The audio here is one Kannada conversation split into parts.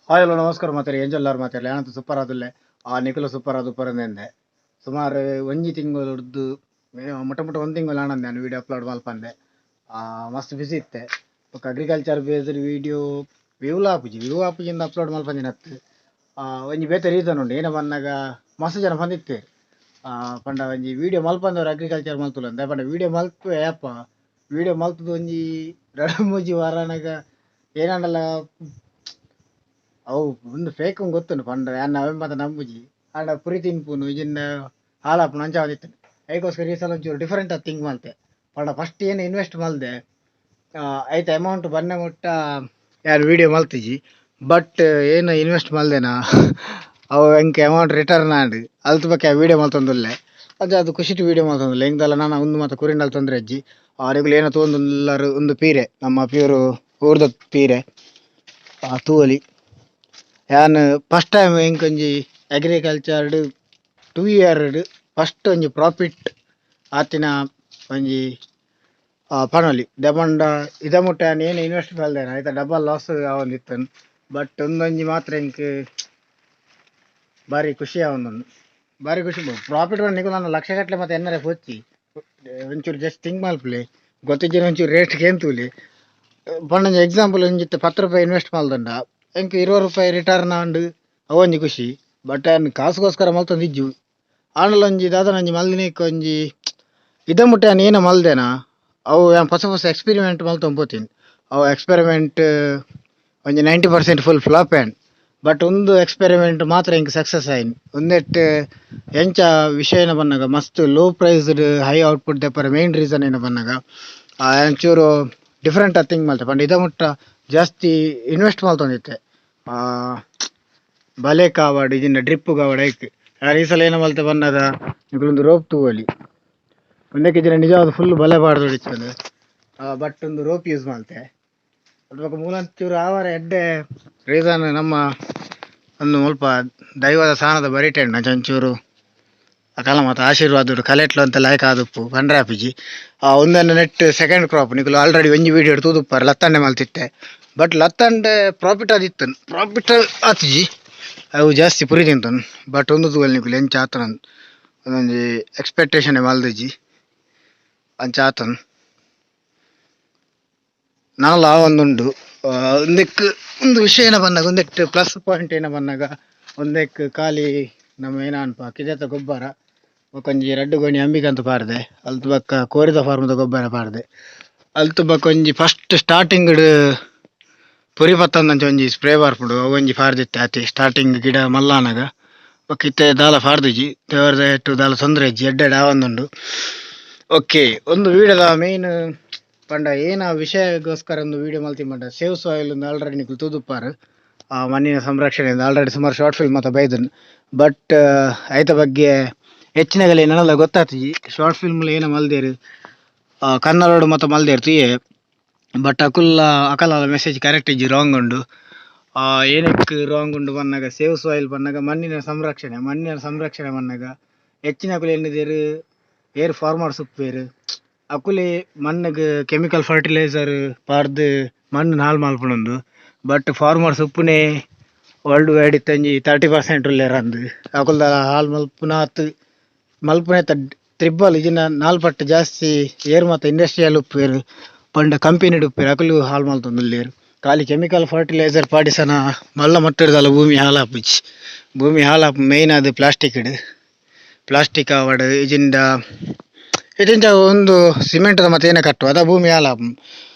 ಹಾಯ್ ಹಲೋ ನಮಸ್ಕಾರ ಮಾತಾಡಿ ಏಂಜಲ್ಲಾರು ಮಾತಾಡಲಿ ಏನಂತ ಸೂಪರ್ ಆದಿಲ್ಲೆ ನಿಖಲು ಸೂಪರ್ ಅದು ಪರಂದೆ ಸುಮಾರು ಒಂಜಿ ತಿಂಗಳದ್ದು ಮುಟ್ಟ ಮುಟ್ಟ ಒಂದು ತಿಂಗಳು ಆನಂದೆ ನಾನು ವೀಡಿಯೋ ಅಪ್ಲೋಡ್ ಮಲ್ಪಂದೆ ಮಸ್ತ್ ಬಿಸಿ ಇತ್ತೆ ಬೊಕ್ಕ ಅಗ್ರಿಕಲ್ಚರ್ ಬೇಸ್ಡ್ ವೀಡಿಯೋ ವ್ಯೂ ಆಪುಜಿಂದ ಅಪ್ಲೋಡ್ ಮಲ್ಪಂದಿನ ಹತ್ತು ಒಂಜಿ ಬೇತೆ ರೀಸನ್ ಉಂಡು ಏನ ಬಂದಾಗ ಮಸ್ತ್ ಜನ ಬಂದಿತ್ತೆ ಪಂಡ ಒಂಜಿ ವೀಡಿಯೋ ಮಲ್ಪಂದವ್ರು ಅಗ್ರಿಕಲ್ಚರ್ ಮಲ್ತುಲ್ಲ ಅಂದೆ ಪಂಡ ವೀಡಿಯೋ ಮಲ್ಪೆ ಆ್ಯಪ ವೀಡಿಯೋ ಮಲ್ತದ ಒಂಜಿ ಎರಡು ಮೂಜಿ ವಾರನಾಗ ಏನಂಡಲ್ಲ ಅವು ಒಂದು ಫೇಕ್ ಗೊತ್ತುಂಡು ಪಂಡ ಯಾನ್ ಅವೆ ಮಾತ ನಂಬುಜಿ ಆಂಡ ಪುರಿ ತಿನ್ಪುನು ಇಜಿಂದ ಹಾಲಾಪುನು ಅಂಚ ಆದಿತ್ತು ಅದಕ್ಕೋಸ್ಕರ ಈ ಸಲ ಒಂಚೂರು ಡಿಫ್ರೆಂಟ್ ಆಗಿ ಥಿಂಕ್ ಮಲ್ತೆ ಪಂಡ ಫಸ್ಟ್ ಏನು ಇನ್ವೆಸ್ಟ್ ಮಲ್ದೆ ಐತೆ ಅಮೌಂಟ್ ಬನ್ನೆ ಮುಟ್ಟ ಯಾರು ವೀಡಿಯೋ ಮಲ್ತಿಜಿ ಬಟ್ ಏನು ಇನ್ವೆಸ್ಟ್ ಮಲ್ದೆನಾ ಅವು ಎಂಕೆ ಅಮೌಂಟ್ ರಿಟರ್ನ್ ಆಂಡ್ ಅಲ್ತ ಬಗ್ಗೆ ವೀಡಿಯೋ ಮಲ್ತೊಂದುಲ್ಲೆ ಅದು ಖುಷಿಟ್ ವೀಡಿಯೋ ಮಲ್ತೊಂದುಲ್ಲೆ ಹೆಂಗಲ್ಲ ನಾನು ಒಂದು ಮಾತ ಕುರಿಂಡಲ್ ತೊಂದರೆ ಅಜ್ಜಿ ಅವರಿಗೂ ಏನೋ ತೊಂದುಲ್ಲರು ಒಂದು ಪೀರೆ ನಮ್ಮ ಪ್ಯೂರು ಊರ್ದ ಪೀರೆ ತೂವಲಿ ಯಾನ್ ಫಸ್ಟ್ ಟೈಮ್ ಎಂಕೊಂಜಿ ಅಗ್ರಿಕಲ್ಚರ್ಡ್ 2 ಇಯರ್ ಫಸ್ಟ್ ಒಂಜಿ ಪ್ರಾಫಿಟ್ ಆತಿನ ಒಂಜಿ ಪನೊಲಿ ದೆಪಂಡ ಇದ ಮುಟ್ಟ ಯಾನ್ ಏನು ಇನ್ವೆಸ್ಟ್ ಮಲ್ದೇನ ಐತ ಡಬಲ್ ಲಾಸ್ ಆವೊಂದಿತ್ತನ್ ಬಟ್ ಒಂದೊಂಜಿ ಮಾತ್ರ ಎಂಕ್ ಬಾರಿ ಖುಷಿ ಆವೊಂದುಂಡು ಬಾರಿ ಖುಷಿ ಪ್ರಾಫಿಟ್ ನಿಗು ನಾನು ಲಕ್ಷ ಗಟ್ಟಲೆ ಮತ್ತೆ ಎನ್ನರೆ ಪೊಚ್ಚಿ ಒಂಚೂರು ಜಸ್ಟ್ ಥಿಂಕ್ ಮಲ್ಪಲೆ ಗೊತ್ತಿಜ್ಜಿನ ಒಂಚೂರು ರೇಟ್ ಕೇಂತೂಲಿ ಪಂಡ ಎಕ್ಸಾಂಪಲ್ ಒಂಜಿತ್ತು 10 ರೂಪಾಯಿ ಇನ್ವೆಸ್ಟ್ ಮಲ್ದಂಡ ಎಂಕ್ 20 ರೂಪಾಯಿ ರಿಟರ್ನ್ ಆಂಡ್ ಅವೊಂಜಿ ಖುಷಿ ಬಟ್ ಯಾನ್ ಕಾಸುಗೋಸ್ಕರ ಮಲ್ತೊಂದಿಜ್ಜು ಆಂಡಲ ಒಂಜಿ ದಾದನ ಒಂಜಿ ಮಲ್ದಿನಿಕ್ ಒಂಜಿ ಇದ ಮುಟ್ಟ ಯಾನ್ ಏನ ಮಲ್ದೇನ ಅವು ಯಾನ್ ಹೊಸ ಎಕ್ಸ್ಪೆರಿಮೆಂಟ್ ಮಲ್ತೊಂಬೋತೀನಿ ಅವು ಎಕ್ಸ್ಪೆರಿಮೆಂಟ್ ಒಂಜಿ 90% ಫುಲ್ ಫ್ಲಾಪ್ ಆ್ಯಂಡ್ ಬಟ್ ಒಂದು ಎಕ್ಸ್ಪೆರಿಮೆಂಟ್ ಮಾತ್ರ ಇಂಕ್ ಸಕ್ಸಸ್ ಆಯ್ನ್ ಒಂದೆಟ್ ಎಂಚ ವಿಷಯ ಬನ್ನಾಗ ಮಸ್ತ್ ಲೋ ಪ್ರೈಸ್ಡ್ ಹೈ ಔಟ್ಪುಟ್ ದೆಪ್ಪರ ಮೇನ್ ರೀಸನ್ ಏನ ಬನ್ನಾಗ ಒಂಚೂರು ಡಿಫ್ರೆಂಟ್ ಆಗಿ ಥಿಂಕ್ ಮಲ್ತೆ ಪಂಡ ಇದ ಮುಟ್ಟ ಜಾಸ್ತಿ ಇನ್ವೆಸ್ಟ್ ಮಲ್ತೊಂದಿತ್ತೆ ಬಲೆ ಕಾವಾಡ್ ಇಜಿಂದ ಡ್ರಿಪ್ ಕಾವಾಡ್ ಐಕ್ ಯಾರು ಈ ಸಲ ಏನ ಮಲ್ತೆ ಬನ್ನಗ ಒಂದು ರೋಪ್ ತೂವಲಿ ಒಂದಕ್ಕೆ ಇಜಿನ ನಿಜವಾದ ಫುಲ್ ಬಲೆ ಪಾಡ್ದೊಡಿತ್ತಂದು ಬಟ್ ಒಂದು ರೋಪ್ ಯೂಸ್ ಮಲ್ತೆ ಅದ್ರ ಮೂಲಂಚೂರು ಆವಾರ ಎಡ್ಡೆ ರೀಸನ್ ನಮ್ಮ ಒಂದು ಸ್ವಲ್ಪ ದೈವದ ಸ್ಥಾನದ ಬರಿಟೆಂಡ ಚಂಚೂರು ಅಕಲ ಮತ್ತು ಆಶೀರ್ವಾದ ಕಲೆಟ್ಲು ಅಂತ ಲಾಯ್ಕ್ ಆದುಪ್ಪು ಪಂಡ್ರೆ ಆಪಿಜಿ ಒಂದನ್ನು ನೆಟ್ ಸೆಕೆಂಡ್ ಕ್ರಾಪ್ ನಿಕಲು ಆಲ್ರೆಡಿ ಒಂಜಿ ವೀಡಿಯೋ ತೂದುಪ್ಪಾರ ಲತ್ತಂಡೆ ಮಲ್ತಿತ್ತೆ ಬಟ್ ಲತ್ತಂಡೆ ಪ್ರಾಫಿಟ್ ಆದಿತ್ತು ಪ್ರಾಫಿಟ್ ಆತಿಜಿ ಅವು ಜಾಸ್ತಿ ಪುರಿ ತಿಂತನು ಬಟ್ ಒಂದು ತೂವಲ್ ನಿಕುಲು ಎಂಚ ಆತನ ಒಂದೊಂಜಿ ಎಕ್ಸ್ಪೆಕ್ಟೇಷನ್ ಮಲ್ದಿಜಿ ಅಂಚ ಆತನು ನಾಲ ಒಂದುಂಡು ಒಂದಕ್ಕೆ ಒಂದು ವಿಷಯ ಏನ ಬಂದಾಗ ಒಂದೆಟ್ಟು ಪ್ಲಸ್ ಪಾಯಿಂಟ್ ಏನ ಬಂದಾಗ ಒಂದಕ್ಕೆ ಖಾಲಿ ನಮ್ಮ ಏನ ಅನ್ಪ ಕಿದೆತ ಗೊಬ್ಬರ ಒಂಜಿ ರಡ್ಡು ಗೋಣಿ ಅಂಬಿಕಂತ ಪಾರ್ದೆ ಅಲ್ತ ಬಕ್ಕ ಕೋರಿದ ಫಾರ್ಮದ ಗೊಬ್ಬರ ಪಾರ್ದೆ ಅಲ್ತ ಬಕ್ಕ ಒಂಜಿ ಫಸ್ಟ್ ಸ್ಟಾರ್ಟಿಂಗ್ ಪುರಿ ಪತ್ತಂದಂಚ ಒಂಜಿ ಸ್ಪ್ರೇ ಬಾರ್ಪುಡು ಒಂಜಿ ಪಾರ್ದಿತ್ತೆ ಆತಿ ಸ್ಟಾರ್ಟಿಂಗ್ ಗಿಡ ಮಲ್ಲಾನಾಗ ಬಕ್ಕ ಇತ್ತೆ ದಾಲ ಪಾರ್ದಿಜಿ ದೇವರದ ಎಟ್ಟು ದಾಲ ತೊಂದರೆ ಇಜ್ಜಿ ಎಡ್ಡೆ ಆವೊಂದುಂಡು ಓಕೆ ಒಂದು ವೀಡಿಯೋದ ಮೇನ್ ಪಂಡ ಏನ ವಿಷಯಗೋಸ್ಕರ ಒಂದು ವೀಡಿಯೋ ಮಲ್ತಿ ಪಂಡ ಸೇವ್ ಸಾಯಿಲ್ ಒಂದು ಆಲ್ರೆಡಿ ನಿಕಲು ತೂದುಪ್ಪಾರು ಮಣ್ಣಿನ ಸಂರಕ್ಷಣೆಯಿಂದ ಆಲ್ರೆಡಿ ಸುಮಾರು ಶಾರ್ಟ್ ಫಿಲ್ಮ್ ಮತ್ತು ಬೈದನ್ ಬಟ್ ಐತ ಬಗ್ಗೆ ಹೆಚ್ಚಿನಗಲಿ ನನಲ್ಲ ಗೊತ್ತಾಗ್ತದೆ ಶಾರ್ಟ್ ಫಿಲ್ಮ್ ಏನ ಮಲ್ದೇರು ಕನ್ನಡ ಮತ್ತು ಮಲ್ದೇರು ತುಯೆ ಬಟ್ ಅಕಲ ಮೆಸೇಜ್ ಕರೆಕ್ಟ್ ಇಜ್ಜಿ ರಾಂಗ್ ಉಂಡು ಏನಕ್ಕೆ ರಾಂಗ್ ಉಂಡು ಬನ್ನಾಗ ಸೇವ್ ಸಾಯಿಲ್ ಬನ್ನಾಗ ಮಣ್ಣಿನ ಸಂರಕ್ಷಣೆ ಬನ್ನಾಗ ಹೆಚ್ಚಿನ ಅಕುಲು ಎನ್ನಿದೇರು ಏರ್ ಫಾರ್ಮರ್ಸ್ ಉಪ್ಪೇರು ಅಕುಲೆ ಮಣ್ಣಿಗೆ ಕೆಮಿಕಲ್ ಫರ್ಟಿಲೈಸರ್ ಪಾರ್ದು ಮಣ್ಣು ಹಾಳು ಮಲ್ಪುಂಡು ಬಟ್ ಫಾರ್ಮರ್ಸ್ ಉಪ್ಪುನೇ ವರ್ಲ್ಡ್ ವೈಡ್ ಇತ್ತಂಜಿ 30% ಉಲ್ಲೇರಂದು ಅಕುಲ್ದ ಹಾಳು ಮಲ್ಪುನೆ ತ್ರಿಬ್ಬಲ್ ಇಜಿನ 4 ಪಟ್ಟು ಜಾಸ್ತಿ ಏರ್ ಮತ್ತು ಇಂಡಸ್ಟ್ರಿಯಲ್ ಉಪ್ಪೇರು ಪಂಡ ಕಂಪೆನಿಡ್ ಉಪ್ಪೇರು ಅಕುಲು ಹಾಳು ಮಲ್ತೊಂದುಲ್ಲೇರು ಖಾಲಿ ಕೆಮಿಕಲ್ ಫರ್ಟಿಲೈಸರ್ ಪಾಡಿಸನ ಮಲ್ಲ ಮಟ್ಟಿಡ್ದಲ್ಲ ಭೂಮಿ ಹಾಳಾಪು ಮೇಯ್ನ್ ಅದು ಪ್ಲಾಸ್ಟಿಕ್ ಆವಡ್ ಇಜಿಂದ ಒಂದು ಸಿಮೆಂಟ್ದ ಮತ್ತೆ ಏನೇ ಕಟ್ಟು ಅದ ಭೂಮಿ ಹಾಳಾಪು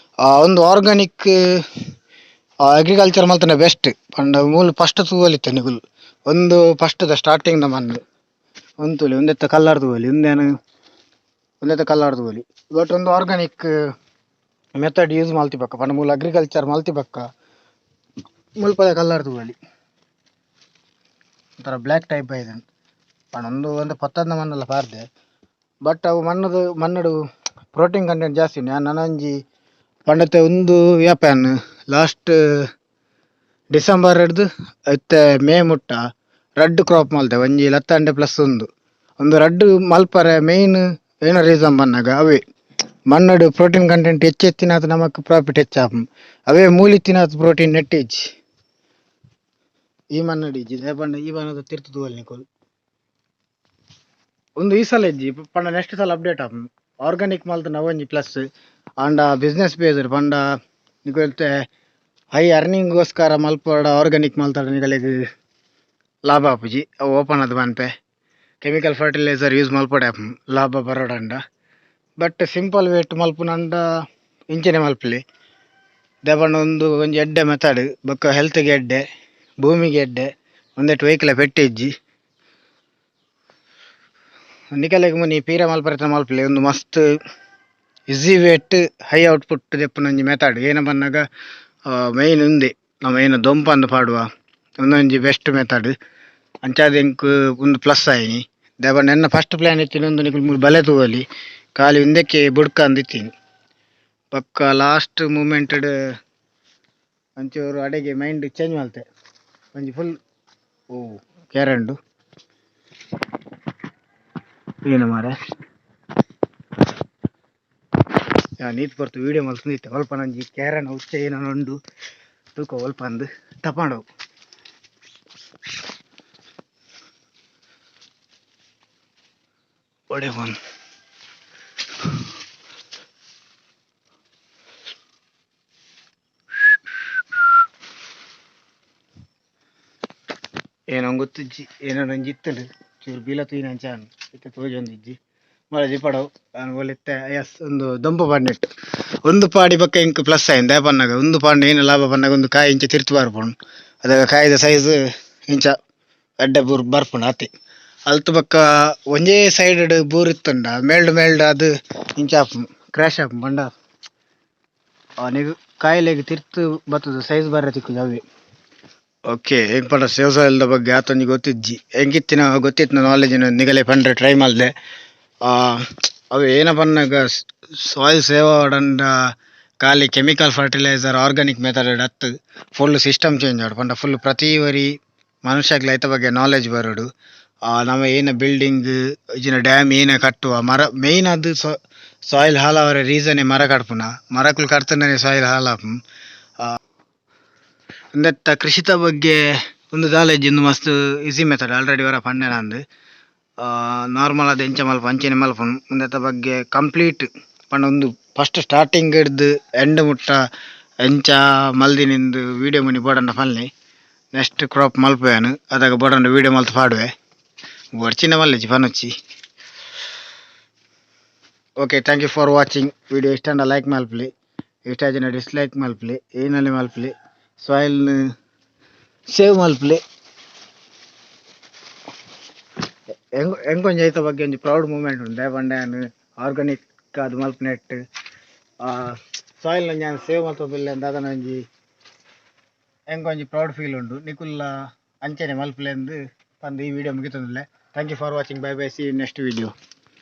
ಒಂದು ಆರ್ಗಾನಿಕ್ ಅಗ್ರಿಕಲ್ಚರ್ ಮಲ್ತನ ಬೆಸ್ಟ್ ಪಂಡ ಮೂಲು ಫಸ್ಟ್ ತೂವಲಿತ್ತೆ ನಿಗುಲು ಒಂದು ಫಸ್ಟ್ ಸ್ಟಾರ್ಟಿಂಗ್ ಮಣ್ಣು ಒಂದು ತುಲಿ ಒಂದೆತ್ತ ಕಲ್ಲರ್ ತೂವಲಿ ಬಟ್ ಒಂದು ಆರ್ಗಾನಿಕ್ ಮೆಥಡ್ ಯೂಸ್ ಮಲ್ತಿಪಕ್ಕ ಪಂಡ ಮೂಲ ಅಗ್ರಿಕಲ್ಚರ್ ಮಲ್ತಿಪಕ್ಕ ಮುಲ್ಪದ ಕಲ್ಲರ್ ತೂವಲಿ ಒಂಥರ ಬ್ಲ್ಯಾಕ್ ಟೈಪ್ ಇದೆ ಪಂಡ ಒಂದು ಪತ್ತದ ಮಣ್ಣೆಲ್ಲ ಪಾರ್ದೆ ಬಟ್ ಅವು ಮಣ್ಣಡು ಪ್ರೋಟೀನ್ ಕಂಟೆಂಟ್ ಜಾಸ್ತಿ ನಾನು ನನಂಜಿ ಪಂಡತೆ ಒಂದು ವ್ಯಾಪ್ಯಾನ್ ಲಾಸ್ಟ್ ಡಿಸೆಂಬರ್ ಹಿಡ್ದು ಇತ್ತೆ ಮೇ ಮುಟ್ಟ ರಡ್ಡು ಕ್ರಾಪ್ ಮಲ್ತೆ ಒಂಜಿ ಲತ್ತಂಡೆ ಪ್ಲಸ್ ಒಂದು ರಡ್ಡು ಮಲ್ಪರೆ ಮೇಯ್ನ್ ಏನೋ ರೀಸನ್ ಬನ್ನಾಗ ಅವೇ ಮಣ್ಣಡು ಪ್ರೋಟೀನ್ ಕಂಟೆಂಟ್ ಹೆಚ್ಚೆತ್ತಿನಾತ್ ನಮಕ್ ಪ್ರಾಫಿಟ್ ಹೆಚ್ಚಾಪು ಅವೇ ಮೂಲಿತ್ತಿನಾತ್ ಪ್ರೋಟೀನ್ ನೆಟ್ಟಿಜ್ ಈ ಮಣ್ಣಡಿ ಇಜ್ಜಿ ದಾಯಪಂಡ ಈ ಬಣ್ಣದ ತಿರ್ತು ತೂವಲ್ ನಿಕುಲ್ ಒಂದು ಈ ಸಲ ಇಜ್ಜಿ ಪಂಡ ನೆಕ್ಸ್ಟ್ ಸಲ ಅಪ್ಡೇಟ್ ಆಪ್ ಆರ್ಗಾನಿಕ್ ಮಾಲ್ತ ನವಂಜಿ ಪ್ಲಸ್ ಆಂಡ ಬಿಸ್ನೆಸ್ ಬೇಸ್ಡ್ ಪಂಡ ನಿಕುಲ್ತೆ ಹೈ ಅರ್ನಿಂಗ್ಗೋಸ್ಕರ ಮಲ್ಪಡ ಆರ್ಗಾನಿಕ್ ಮಾಲ್ತಾಡ ನಿಗಳಿಗೆ ಲಾಭ ಆಪುಜಿ ಅವು ಓಪನ್ ಅದು ಬನ್ಪೆ ಕೆಮಿಕಲ್ ಫರ್ಟಿಲೈಸರ್ ಯೂಸ್ ಮಲ್ಪಡೆ ಆಪು ಲಾಭ ಬರೋಡಂಡ ಬಟ್ ಸಿಂಪಲ್ ವೇಟ್ ಮಲ್ಪುನಂಡ ಇಂಚನೆ ಮಲ್ಪಲಿ ದಾಯಪಂಡ ಒಂಜಿ ಎಡ್ಡೆ ಮೆಥಡ್ ಬೊಕ್ಕ ಹೆಲ್ತ್ಗೆ ಎಡ್ಡೆ ಭೂಮಿಗೆ ಎಡ್ಡೆ ಒಂದೆಟ್ಟು ವೆಹಿಕಲ್ ಪೆಟ್ಟಿ ಇಜ್ಜಿ ನಿಕಲೆಗ್ ಮುನಿ ಪೀರ ಮಲ್ಪರೆತ ಮಲ್ಪಲೆ ಒಂದು ಮಸ್ತ್ ಈಸಿ ವೇಟ್ ಹೈ ಔಟ್ಪುಟ್ ದೆಪ್ಪುನೊಂಜಿ ಮೆಥಡ್ ಏನ ಬನ್ನಾಗ ಮೈನ್ ಉಂದೆ ನಮ್ಮ ಏನ ದೊಂಪಂದು ಪಾಡುವ ಒಂದೊಂಜಿ ಬೆಸ್ಟ್ ಮೆಥಡ್ ಅಂಚಾದ ಎಂಕ್ ಒಂದು ಪ್ಲಸ್ ಆಯಿನಿ ದಾಯಪಂಡ ಎನ್ನ ಫಸ್ಟ್ ಪ್ಲಾನ್ ಇತ್ತಿನ ಒಂದು ನಿಕುಲ್ ಮೂಲು ಬಲೆ ತೂವಲಿ ಖಾಲಿ ಉಂದಕ್ಕೆ ಬುಡ್ಕ ಅಂದಿತ್ತೀನಿ ಪಕ್ಕ ಲಾಸ್ಟ್ ಮೂಮೆಂಟ್ ಒಂಚೂರು ಅಡೆಗೆ ಮೈಂಡ್ ಚೇಂಜ್ ಮಲ್ತೆ ಒಂಜಿ ಫುಲ್ ಓ ಕ್ಯಾರಂಡು ಏನು ಮಾರೆ ನೀತ್ ಬರ್ತು ವೀಡಿಯೋ ಮಲ್ಸಿದ್ದೆ ಸ್ವಲ್ಪ ನಂಜಿ ಕ್ಯಾರನ್ ಉಚ್ಚ ಏನೋ ಉಂಡು ತೂಕ ಸ್ವಲ್ಪ ಅಂದು ತಪಾಂಡವು ಒಡೆ ಫೋನ್ ಏನೋ ಗೊತ್ತಿಜ್ಜಿ ಏನೋ ನಂಜಿ ಇತ್ತಂಡು ಚೂರು ಬೀಲ ತೂಯಿನ ಅಂಚಾನು ಇತ್ತೆ ತೋಜೊಂದಿಜ್ಜಿ ಮಳೆ ಜಿಪಡವು ನಾನು ಒಲಿತ್ತೆ ಎಸ್ ಒಂದು ದೊಂಪು ಪಾಡಿನೆಟ್ಟು ಒಂದು ಪಾಡಿ ಬಕ್ಕ ಇಂಕ್ ಪ್ಲಸ್ ಆಯ್ತು ದೇ ಪನ್ನಾಗ ಒಂದು ಪಾಂಡ ಏನು ಲಾಭ ಪನ್ನಾಗ ಒಂದು ಕಾಯಿ ಇಂಚ ತಿರ್ತು ಬಾರ್ಪುಂಡು ಅದಾಗ ಕಾಯ್ದ ಸೈಜ್ ಇಂಚ ಎಡ್ಡೆ ಬೂರ್ ಬರ್ಪುಂಡು ಅತಿ ಅಲ್ತು ಬಕ್ಕ ಒಂಜೇ ಸೈಡ್ ಬೂರ್ ಇತ್ತುಂಡ ಮೇಲ್ಡ್ ಅದು ಇಂಚ ಆಪುಂಡು ಕ್ರ್ಯಾಶ್ ಆಪುಂಡು ಪಂಡ ಅವನಿಗೆ ಕಾಯಿಲೆಗೆ ತಿರ್ತು ಬತ್ತದ ಸೈಜ್ ಬರ್ರೆ ತಿಕ್ಕು ಅವೆ ಓಕೆ ಹೆಂಗ್ ಪಂಡ ಸೇವ್ ಸಾಯಿಲ್ದ ಬಗ್ಗೆ ಆತೊಂಜಿ ಗೊತ್ತಿಜ್ಜಿ ಹೆಂಗಿತ್ತಿನ ಗೊತ್ತಿತ್ತಿನ ನಾಲೆಜಿನ ನಿಗಲೆ ಪಂಡ್ರೆ ಟ್ರೈ ಮಲ್ದೆ ಅವು ಏನ ಪನ್ನಾಗ ಸಾಯಿಲ್ ಸೇವ್ ಆವಡಂಡ ಖಾಲಿ ಕೆಮಿಕಲ್ ಫರ್ಟಿಲೈಸರ್ ಆರ್ಗಾನಿಕ್ ಮೆಥಡ್ ಅತ್ತು ಫುಲ್ ಸಿಸ್ಟಮ್ ಚೇಂಜ್ ಆಡು ಪಂಡ ಫುಲ್ ಪ್ರತಿ ವರಿ ಮನುಷ್ಯಗ್ಲ ಐತ ಬಗ್ಗೆ ನಾಲೆಜ್ ಬರೋಡು ನಮ್ಮ ಏನ ಬಿಲ್ಡಿಂಗ್ ಇಜಿನ ಡ್ಯಾಮ್ ಏನ ಕಟ್ಟುವ ಮರ ಮೇಯ್ನ್ ಅದು ಸಾಯಿಲ್ ಹಾಳಾವರೆ ರೀಸನ್ ಮರ ಕಟ್ಪುನ ಮರಕುಲು ಕಡ್ತಂಡನೆ ಸಾಯಿಲ್ ಹಾಳಾಪುನ್ ಒಂದೆತ್ತ ಕೃಷಿತ ಬಗ್ಗೆ ಒಂದು ನಾಲೆಜ್ ಇಂದು ಮಸ್ತ್ ಈಸಿ ಮೆಥಡ್ ಆಲ್ರೆಡಿ ವರ ಪಂಡೆನ ಅಂದು ನಾರ್ಮಲ್ ಅದು ಎಂಚ ಮಲ್ಪ ಅಂಚೆನೆ ಮಲ್ಪುನು ಒಂದೆತ್ತ ಬಗ್ಗೆ ಕಂಪ್ಲೀಟ್ ಪಂಡ ಒಂದು ಫಸ್ಟ್ ಸ್ಟಾರ್ಟಿಂಗ್ ಹಿಡ್ದು ಎಂಡ್ ಮುಟ್ಟ ಎಂಚ ಮಲ್ದಿನಿಂದು ವೀಡಿಯೋ ಮುನಿ ಬೋಡಂಡ ಪನ್ಲೆ ನೆಕ್ಸ್ಟ್ ಕ್ರಾಪ್ ಮಲ್ಪುವೆನು ಅದಾಗ ಬೋಡಂಡ ವೀಡಿಯೋ ಮಲ್ತು ಪಾಡುವೆ ಬರ್ಚಿನ ಮಲ್ಲೆಜಿ ಪನೊಚ್ಚಿ okay thank you for watching video ಇಷ್ಟಂಡ ಲೈಕ್ ಮಲ್ಪಲಿ ಇಷ್ಟ ಜನ ಡಿಸ್ಲೈಕ್ ಮಲ್ಪಲಿ ಏನಲ್ಲಿ ಮಲ್ಪಲಿ ಸಾಯಿಲ್ನ ಸೇವ್ ಮಲ್ಪಲಿ ಎಂಕೊಂಜಿ ಐತ ಬಗ್ಗೆ ಒಂಜಿ ಪ್ರೌಡ್ ಮೂಮೆಂಟ್ ಉಂಡು ದಾಯಪಂಡ ಆರ್ಗಾನಿಕ್ ಅದು ಮಲ್ಪ ನೆಟ್ ಸಾಯಿಲ್ ನಾನು ಸೇವ್ ಮಲ್ಪಬಿಲ್ಲ ಅಂತ ಅದನ್ನ ಒಂಜಿ ಎಂಕೊಂಜಿ ಪ್ರೌಡ್ ಫೀಲ್ ಉಂಡು ನಿಕುಲ್ಲ ಅಂಚನೆ ಮಲ್ಪಲೆ ಎಂದು ತಂದು ಈ ವಿಡಿಯೋ ಮುಗಿತಂದಿಲ್ಲ thank you for watching bye bye see you next video